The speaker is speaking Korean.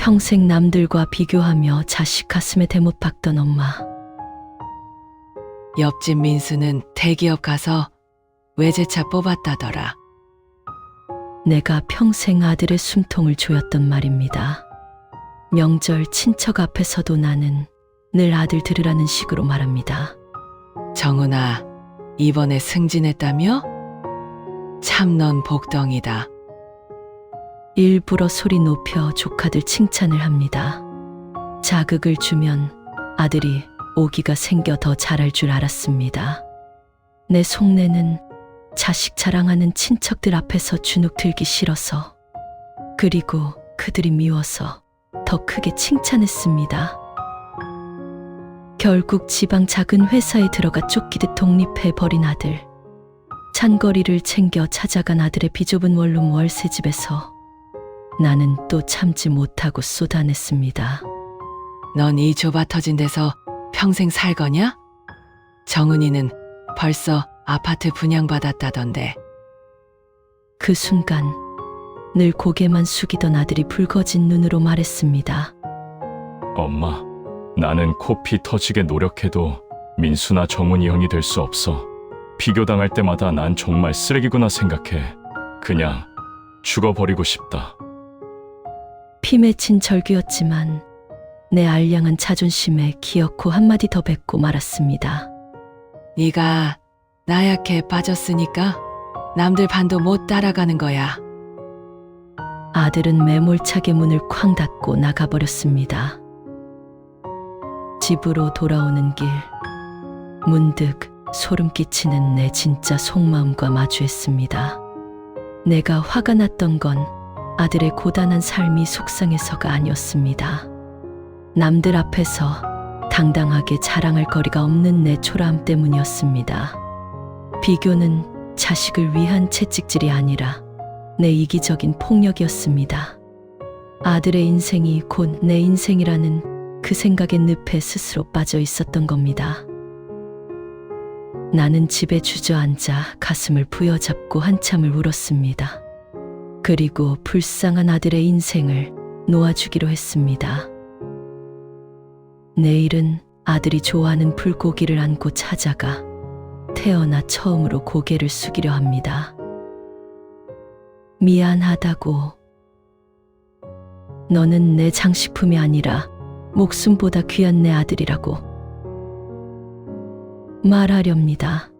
평생 남들과 비교하며 자식 가슴에 대못 박던 엄마. 옆집 민수는 대기업 가서 외제차 뽑았다더라. 내가 평생 아들의 숨통을 조였던 말입니다. 명절 친척 앞에서도 나는 늘 아들 들으라는 식으로 말합니다. 정은아, 이번에 승진했다며? 참 넌 복덩이다. 일부러 소리 높여 조카들 칭찬을 합니다. 자극을 주면 아들이 오기가 생겨 더 잘할 줄 알았습니다. 내 속내는 자식 자랑하는 친척들 앞에서 주눅 들기 싫어서, 그리고 그들이 미워서 더 크게 칭찬했습니다. 결국 지방 작은 회사에 들어가 쫓기듯 독립해버린 아들. 찬거리를 챙겨 찾아간 아들의 비좁은 원룸 월세집에서 나는 또 참지 못하고 쏟아냈습니다. 넌 이 좁아 터진 데서 평생 살 거냐? 정은이는 벌써 아파트 분양받았다던데. 그 순간 늘 고개만 숙이던 아들이 붉어진 눈으로 말했습니다. 엄마, 나는 코피 터지게 노력해도 민수나 정훈이 형이 될 수 없어. 비교당할 때마다 난 정말 쓰레기구나 생각해. 그냥 죽어버리고 싶다. 피 맺힌 절규였지만 내 알량한 자존심에 기어코 한마디 더 뱉고 말았습니다. 네가 나약해 빠졌으니까 남들 반도 못 따라가는 거야. 아들은 매몰차게 문을 쾅 닫고 나가버렸습니다. 집으로 돌아오는 길, 문득 소름 끼치는 내 진짜 속마음과 마주했습니다. 내가 화가 났던 건 아들의 고단한 삶이 속상해서가 아니었습니다. 남들 앞에서 당당하게 자랑할 거리가 없는 내 초라함 때문이었습니다. 비교는 자식을 위한 채찍질이 아니라 내 이기적인 폭력이었습니다. 아들의 인생이 곧 내 인생이라는 그 생각의 늪에 스스로 빠져 있었던 겁니다. 나는 집에 주저앉아 가슴을 부여잡고 한참을 울었습니다. 그리고 불쌍한 아들의 인생을 놓아주기로 했습니다. 내일은 아들이 좋아하는 불고기를 안고 찾아가 태어나 처음으로 고개를 숙이려 합니다. 미안하다고. 너는 내 장식품이 아니라 목숨보다 귀한 내 아들이라고 말하렵니다.